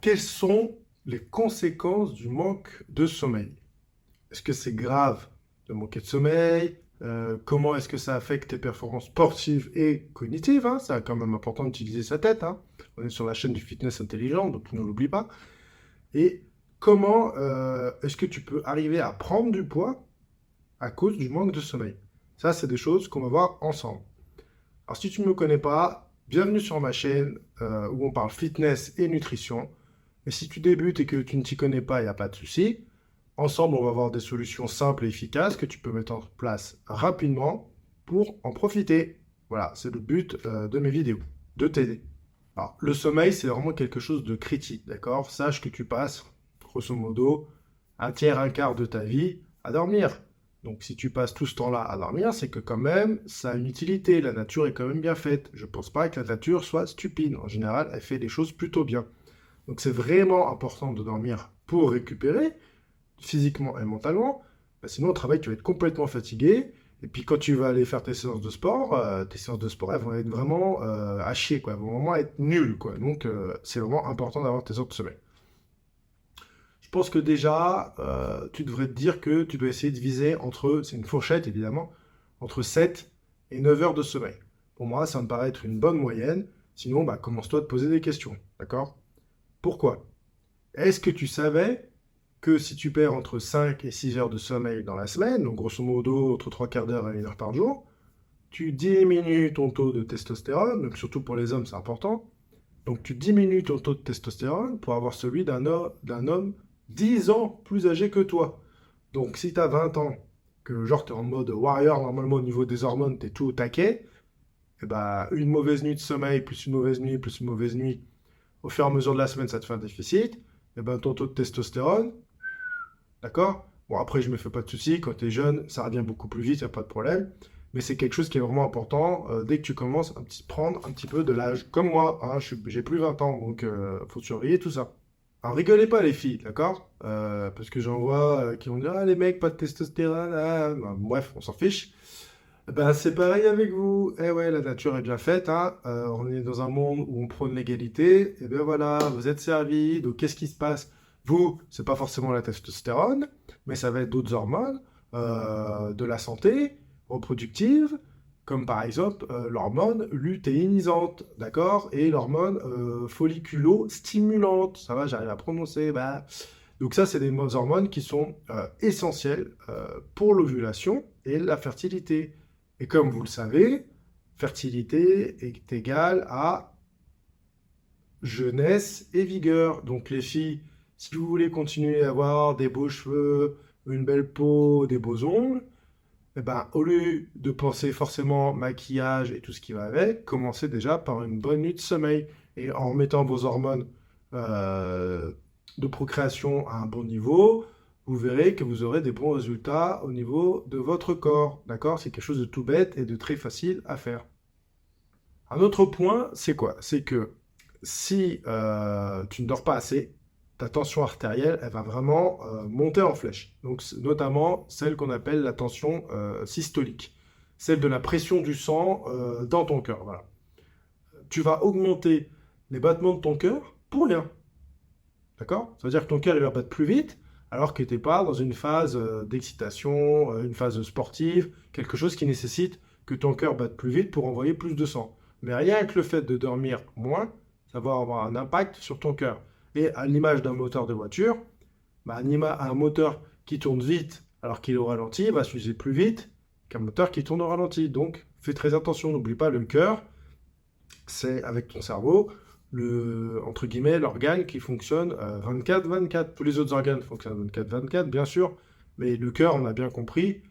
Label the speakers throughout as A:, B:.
A: Quelles sont les conséquences du manque de sommeil? Est-ce que c'est grave de manquer de sommeil? Comment est-ce que ça affecte tes performances sportives et cognitives, hein? C'est quand même important d'utiliser sa tête, hein. On est sur la chaîne du fitness intelligent, donc ne l'oublie pas. Et comment est-ce que tu peux arriver à prendre du poids à cause du manque de sommeil? Ça, c'est des choses qu'on va voir ensemble. Alors, si tu ne me connais pas, bienvenue sur ma chaîne où on parle fitness et nutrition. Et si tu débutes et que tu ne t'y connais pas, il n'y a pas de souci. Ensemble, on va avoir des solutions simples et efficaces que tu peux mettre en place rapidement pour en profiter. Voilà, c'est le but de mes vidéos, de t'aider. Alors, le sommeil, c'est vraiment quelque chose de critique, d'accord? Sache que tu passes, grosso modo, un tiers, un quart de ta vie à dormir. Donc, si tu passes tout ce temps-là à dormir, c'est que quand même, ça a une utilité. La nature est quand même bien faite. Je pense pas que la nature soit stupide. En général, elle fait les choses plutôt bien. Donc, c'est vraiment important de dormir pour récupérer, physiquement et mentalement. Sinon, au travail, tu vas être complètement fatigué. Et puis, quand tu vas aller faire tes séances de sport, elles vont être vraiment à chier, quoi. Elles vont vraiment être nulles, quoi. Donc, c'est vraiment important d'avoir tes heures de sommeil. Je pense que déjà, tu devrais te dire que tu dois essayer de viser entre, c'est une fourchette évidemment, entre 7 et 9 heures de sommeil. Pour moi, ça me paraît être une bonne moyenne. Sinon, bah, commence-toi à te poser des questions, d'accord? Pourquoi? Est-ce que tu savais que si tu perds entre 5 et 6 heures de sommeil dans la semaine, donc grosso modo entre 3 quarts d'heure et 1 heure par jour, tu diminues ton taux de testostérone, donc surtout pour les hommes c'est important, donc tu diminues ton taux de testostérone pour avoir celui d'un homme 10 ans plus âgé que toi. Donc si tu as 20 ans, que genre tu es en mode warrior normalement au niveau des hormones, tu es tout au taquet, et bah une mauvaise nuit de sommeil, plus une mauvaise nuit, plus une mauvaise nuit, au fur et à mesure de la semaine ça te fait un déficit, et ben ton taux de testostérone, d'accord? Bon, après, je me fais pas de soucis. Quand tu es jeune, ça revient beaucoup plus vite, il n'y a pas de problème. Mais c'est quelque chose qui est vraiment important dès que tu commences à prendre un petit peu de l'âge. Comme moi, hein, j'ai plus 20 ans, donc faut surveiller tout ça. Alors, rigolez pas, les filles, d'accord? Parce que j'en vois qui vont dire, ah, les mecs, pas de testostérone. Bah, bref, on s'en fiche. Ben, c'est pareil avec vous. Eh ouais, la nature est bien faite, hein. On est dans un monde où on prône l'égalité. Et bien voilà, vous êtes servis. Donc, qu'est-ce qui se passe? Vous, c'est pas forcément la testostérone, mais ça va être d'autres hormones de la santé reproductive, comme par exemple l'hormone lutéinisante, d'accord? Et l'hormone folliculo-stimulante. Ça va, j'arrive à prononcer. Bah. Donc ça, c'est des hormones qui sont essentielles pour l'ovulation et la fertilité. Et comme vous le savez, fertilité est égale à jeunesse et vigueur. Donc les filles, si vous voulez continuer à avoir des beaux cheveux, une belle peau, des beaux ongles, eh ben, au lieu de penser forcément maquillage et tout ce qui va avec, commencez déjà par une bonne nuit de sommeil. Et en remettant vos hormones euh, de procréation à un bon niveau, vous verrez que vous aurez des bons résultats au niveau de votre corps. D'accord? C'est quelque chose de tout bête et de très facile à faire. Un autre point, c'est quoi? C'est que si tu ne dors pas assez, ta tension artérielle, elle va vraiment monter en flèche. Donc, notamment celle qu'on appelle la tension systolique, celle de la pression du sang dans ton cœur. Voilà. Tu vas augmenter les battements de ton cœur pour rien. D'accord? Ça veut dire que ton cœur il va battre plus vite alors que tu n'es pas dans une phase d'excitation, une phase sportive, quelque chose qui nécessite que ton cœur batte plus vite pour envoyer plus de sang. Mais rien que le fait de dormir moins, ça va avoir un impact sur ton cœur. Et à l'image d'un moteur de voiture, bah, un moteur qui tourne vite alors qu'il est au ralenti va s'user plus vite qu'un moteur qui tourne au ralenti. Donc fais très attention, n'oublie pas le cœur, c'est avec ton cerveau entre guillemets, l'organe qui fonctionne 24/24. Tous les autres organes fonctionnent 24/24, bien sûr, mais le cœur, on a bien compris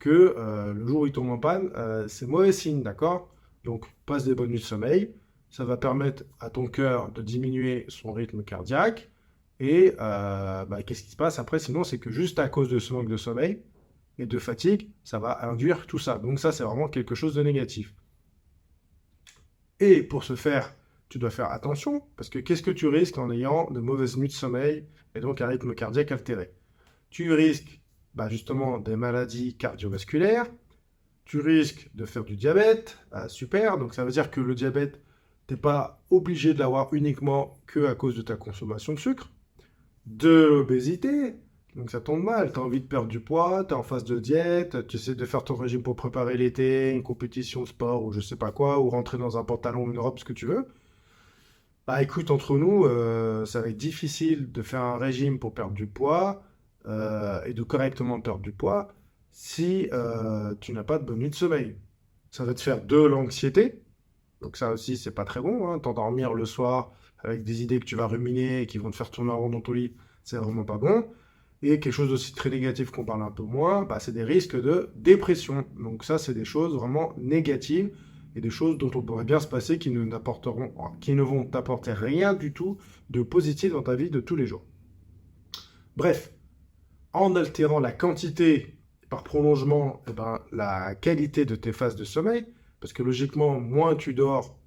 A: que le jour où il tombe en panne, c'est mauvais signe, d'accord? Donc, passe des bonnes nuits de sommeil. Ça va permettre à ton cœur de diminuer son rythme cardiaque. Et bah, qu'est-ce qui se passe après? Sinon, c'est que juste à cause de ce manque de sommeil et de fatigue, ça va induire tout ça. Donc ça, c'est vraiment quelque chose de négatif. Et pour ce faire, tu dois faire attention, parce que qu'est-ce que tu risques en ayant de mauvaises nuits de sommeil et donc un rythme cardiaque altéré? Tu risques bah, justement des maladies cardiovasculaires, tu risques de faire du diabète, super, donc ça veut dire que le diabète, Tu n'es pas obligé de l'avoir uniquement que à cause de ta consommation de sucre, de l'obésité. Donc ça tombe mal, tu as envie de perdre du poids, tu es en phase de diète, tu essaies de faire ton régime pour préparer l'été, une compétition de sport ou je sais pas quoi, ou rentrer dans un pantalon ou une robe, ce que tu veux. Bah écoute, entre nous, ça va être difficile de faire un régime pour perdre du poids et de correctement perdre du poids si tu n'as pas de bonne nuit de sommeil. Ça va te faire de l'anxiété, donc ça aussi c'est pas très bon, hein. T'endormir le soir avec des idées que tu vas ruminer et qui vont te faire tourner en rond dans ton lit, c'est vraiment pas bon. Et quelque chose aussi très négatif qu'on parle un peu moins, bah, c'est des risques de dépression. Donc ça, c'est des choses vraiment négatives et des choses dont on pourrait bien se passer qui ne vont t'apporter rien du tout de positif dans ta vie de tous les jours. Bref, en altérant la quantité par prolongement, eh ben, la qualité de tes phases de sommeil, parce que logiquement, moins tu dors,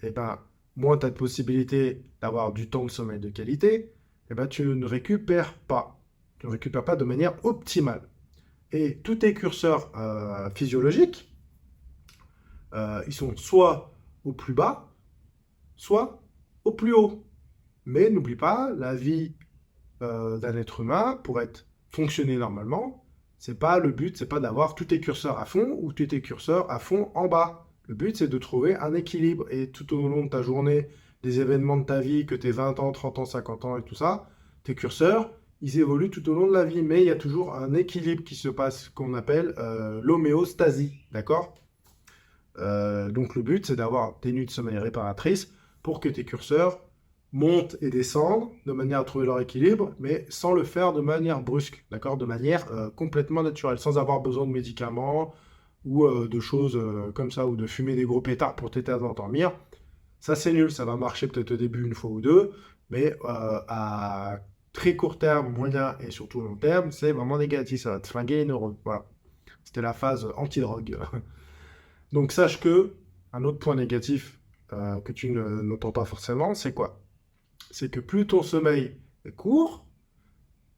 A: eh ben, moins tu as de possibilité d'avoir du temps de sommeil de qualité, eh ben, tu ne récupères pas. Tu ne récupères pas de manière optimale. Et tous tes curseurs physiologiques, ils sont soit au plus bas, soit au plus haut. Mais n'oublie pas, la vie d'un être humain, pour être fonctionner normalement, c'est pas le but, c'est pas d'avoir tous tes curseurs à fond ou tous tes curseurs à fond en bas. Le but, c'est de trouver un équilibre. Et tout au long de ta journée, des événements de ta vie, que tu aies 20 ans, 30 ans, 50 ans et tout ça, tes curseurs, ils évoluent tout au long de la vie. Mais il y a toujours un équilibre qui se passe, qu'on appelle l'homéostasie. D'accord? Donc le but, c'est d'avoir des nuits de sommeil réparatrices pour que tes curseurs montent et descendent de manière à trouver leur équilibre, mais sans le faire de manière brusque, d'accord? De manière complètement naturelle, sans avoir besoin de médicaments ou de choses comme ça, ou de fumer des gros pétards pour t'aider à t'endormir. Ça, c'est nul, ça va marcher peut-être au début une fois ou deux, mais à très court terme, moyen et surtout long terme, c'est vraiment négatif, ça va te flinguer les neurones. Voilà. C'était la phase anti-drogue. Donc sache que un autre point négatif que tu n'entends pas forcément, c'est quoi? C'est que plus ton sommeil est court,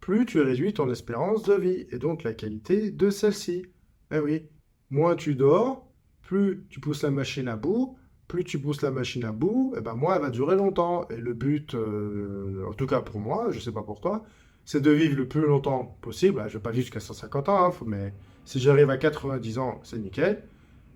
A: plus tu réduis ton espérance de vie et donc la qualité de celle-ci. Eh oui, moins tu dors, plus tu pousses la machine à bout, plus tu pousses la machine à bout, et ben moins elle va durer longtemps. Et le but, en tout cas pour moi, je sais pas pour toi, c'est de vivre le plus longtemps possible. Je vais pas vivre jusqu'à 150 ans, hein, mais si j'arrive à 90 ans, c'est nickel.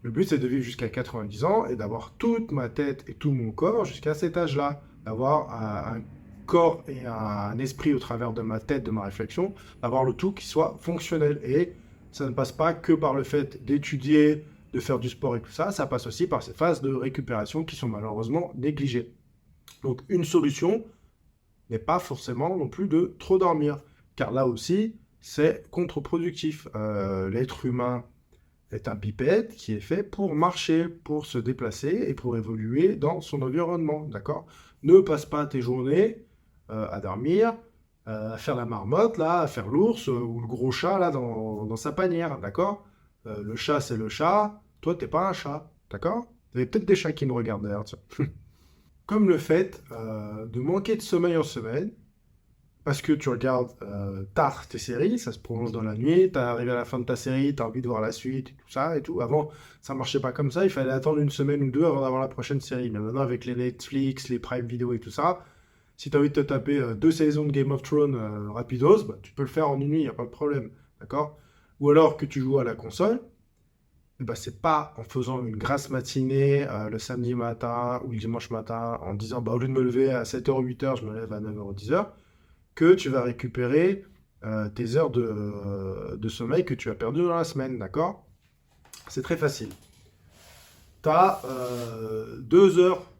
A: Le but, c'est de vivre jusqu'à 90 ans et d'avoir toute ma tête et tout mon corps jusqu'à cet âge-là. D'avoir un corps et un esprit au travers de ma tête, de ma réflexion, d'avoir le tout qui soit fonctionnel. Et ça ne passe pas que par le fait d'étudier, de faire du sport et tout ça, ça passe aussi par ces phases de récupération qui sont malheureusement négligées. Donc une solution n'est pas forcément non plus de trop dormir, car là aussi, c'est contre-productif. L'être humain est un bipède qui est fait pour marcher, pour se déplacer et pour évoluer dans son environnement, d'accord? Ne passe pas tes journées à dormir, à faire la marmotte, là, à faire l'ours ou le gros chat, là, dans sa panière, d'accord? Le chat, c'est le chat, toi, t'es pas un chat, d'accord? Il y a peut-être des chats qui nous regardent d'ailleurs, tiens. Comme le fait de manquer de sommeil en semaine, parce que tu regardes tard tes séries, ça se prolonge dans la nuit, t'es arrivé à la fin de ta série, t'as envie de voir la suite, et tout ça et tout. Avant, ça marchait pas comme ça, il fallait attendre une semaine ou deux avant d'avoir la prochaine série. Mais maintenant, avec les Netflix, les Prime Video et tout ça, si t'as envie de te taper deux saisons de Game of Thrones rapidos, bah, tu peux le faire en une nuit, y a pas de problème, d'accord? Ou alors que tu joues à la console, eh ben, c'est pas en faisant une grasse matinée le samedi matin ou le dimanche matin en disant bah, au lieu de me lever à 7h ou 8h, je me lève à 9h ou 10h que tu vas récupérer tes heures de sommeil que tu as perdues dans la semaine, d'accord? C'est très facile. Tu as 2 heures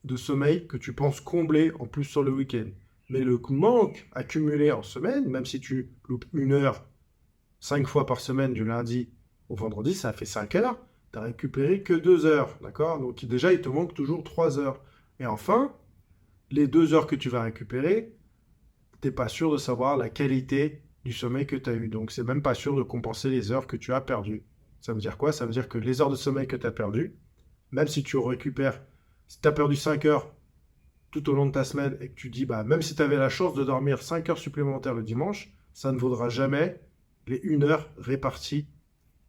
A: de sommeil que tu penses combler en plus sur le week-end. Mais le manque accumulé en semaine, même si tu loupes 1 heure 5 fois par semaine du lundi au vendredi, ça fait 5 heures. Tu n'as récupéré que 2 heures, d'accord? Donc déjà, il te manque toujours 3 heures. Et enfin, les 2 heures que tu vas récupérer, t'es pas sûr de savoir la qualité du sommeil que tu as eu. Donc, c'est même pas sûr de compenser les heures que tu as perdues. Ça veut dire quoi? Ça veut dire que les heures de sommeil que tu as perdues, même si tu récupères, si tu as perdu 5 heures tout au long de ta semaine et que tu dis, bah, même si tu avais la chance de dormir 5 heures supplémentaires le dimanche, ça ne vaudra jamais les 1 heure réparties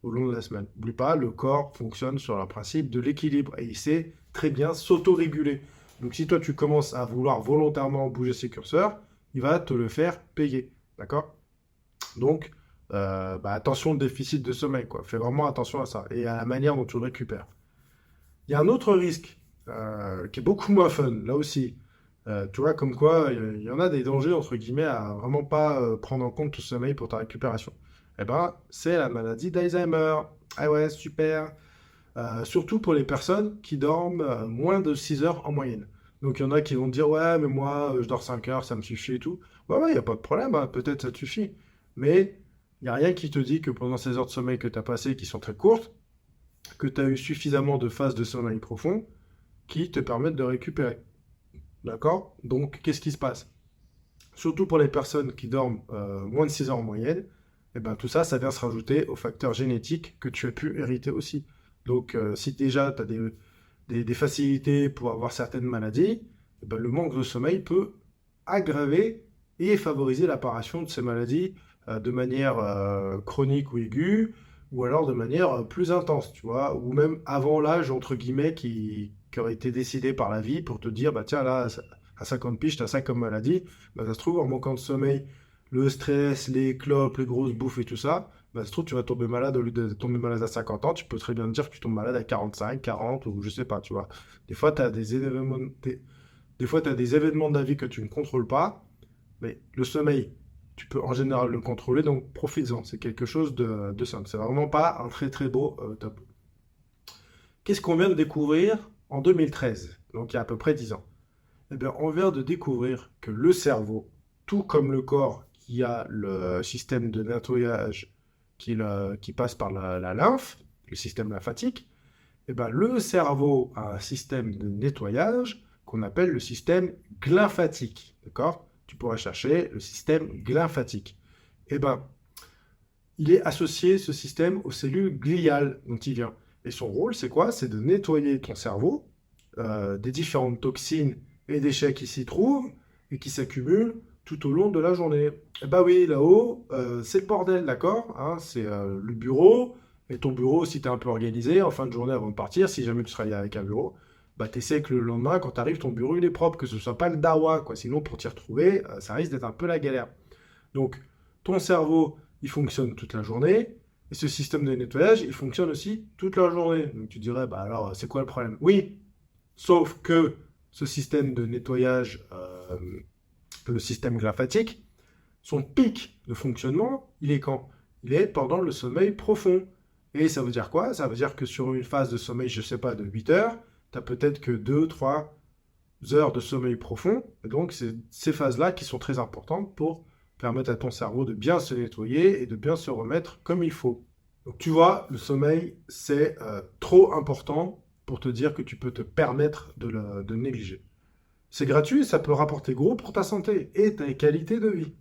A: au long de la semaine. N'oublie pas, le corps fonctionne sur le principe de l'équilibre et il sait très bien s'auto-réguler. Donc si toi tu commences à vouloir volontairement bouger ses curseurs, il va te le faire payer. D'accord? Donc, attention au déficit de sommeil, quoi. Fais vraiment attention à ça et à la manière dont tu le récupères. Il y a un autre risque qui est beaucoup moins fun, là aussi. Tu vois, comme quoi, il y en a des dangers, entre guillemets, à vraiment pas prendre en compte ton sommeil pour ta récupération. Eh ben, c'est la maladie d'Alzheimer. Ah ouais, super. Surtout pour les personnes qui dorment moins de 6 heures en moyenne. Donc il y en a qui vont dire, ouais, mais moi, je dors 5 heures, ça me suffit et tout. Ouais, il n'y a pas de problème, hein, peut-être ça te suffit. Mais il n'y a rien qui te dit que pendant ces heures de sommeil que tu as passées, qui sont très courtes, que tu as eu suffisamment de phases de sommeil profond qui te permettent de récupérer. D'accord? Donc, qu'est-ce qui se passe? Surtout pour les personnes qui dorment moins de 6 heures en moyenne, eh ben, tout ça, ça vient se rajouter aux facteurs génétiques que tu as pu hériter aussi. Donc, si déjà tu as des facilités pour avoir certaines maladies, eh ben, le manque de sommeil peut aggraver et favoriser l'apparition de ces maladies de manière chronique ou aiguë, ou alors de manière plus intense, tu vois, ou même avant l'âge, entre guillemets, qui aurait été décidé par la vie pour te dire, bah tiens, là, à 50 piges, tu as ça comme maladie, bah ça se trouve, en manquant de sommeil, le stress, les clopes, les grosses bouffes et tout ça, bah, ça se trouve, tu vas tomber malade au lieu de tomber malade à 50 ans, tu peux très bien te dire que tu tombes malade à 45, 40 ou je sais pas, tu vois. Des fois, tu as des fois, tu as des événements de la vie que tu ne contrôles pas, mais le sommeil, tu peux en général le contrôler, donc profites-en. C'est quelque chose de simple. C'est vraiment pas un très très beau top. Qu'est-ce qu'on vient de découvrir en 2013, donc il y a à peu près 10 ans? Eh bien, on vient de découvrir que le cerveau, tout comme le corps qui a le système de nettoyage qui passe par la lymphe, le système lymphatique, eh ben, le cerveau a un système de nettoyage qu'on appelle le système glymphatique. D'accord? Tu pourrais chercher le système glymphatique. Eh ben, il est associé, ce système, aux cellules gliales dont il vient. Et son rôle, c'est quoi? C'est de nettoyer ton cerveau des différentes toxines et déchets qui s'y trouvent et qui s'accumulent tout au long de la journée. Eh ben oui, là-haut, c'est le bordel, d'accord? Hein, c'est le bureau, et ton bureau, si tu es un peu organisé, en fin de journée avant de partir, si jamais tu travailles avec un bureau, bah t'essaies que le lendemain, quand tu arrives, ton bureau il est propre, que ce soit pas le dawa, quoi. Sinon, pour t'y retrouver, ça risque d'être un peu la galère. Donc, ton cerveau, il fonctionne toute la journée, et ce système de nettoyage, il fonctionne aussi toute la journée. Donc tu dirais, bah alors, c'est quoi le problème? Oui, sauf que ce système de nettoyage, le système glymphatique, son pic de fonctionnement, il est quand? Il est pendant le sommeil profond. Et ça veut dire quoi? Ça veut dire que sur une phase de sommeil, je ne sais pas, de 8 heures, tu n'as peut-être que 2, 3 heures de sommeil profond. Et donc, c'est ces phases-là qui sont très importantes pour permettre à ton cerveau de bien se nettoyer et de bien se remettre comme il faut. Donc, tu vois, le sommeil, c'est trop important pour te dire que tu peux te permettre de le négliger. C'est gratuit, ça peut rapporter gros pour ta santé et ta qualité de vie.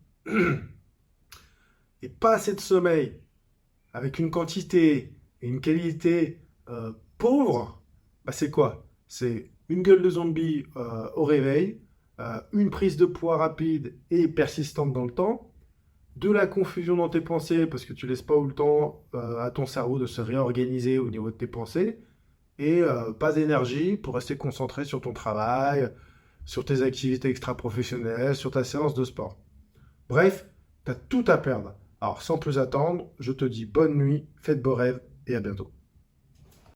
A: Et pas assez de sommeil, avec une quantité et une qualité pauvre, bah c'est quoi? C'est une gueule de zombie au réveil, une prise de poids rapide et persistante dans le temps, de la confusion dans tes pensées parce que tu laisses pas le temps à ton cerveau de se réorganiser au niveau de tes pensées, et pas d'énergie pour rester concentré sur ton travail, sur tes activités extra-professionnelles, sur ta séance de sport. Bref, tu as tout à perdre. Alors sans plus attendre, je te dis bonne nuit, fais de beaux rêves et à bientôt.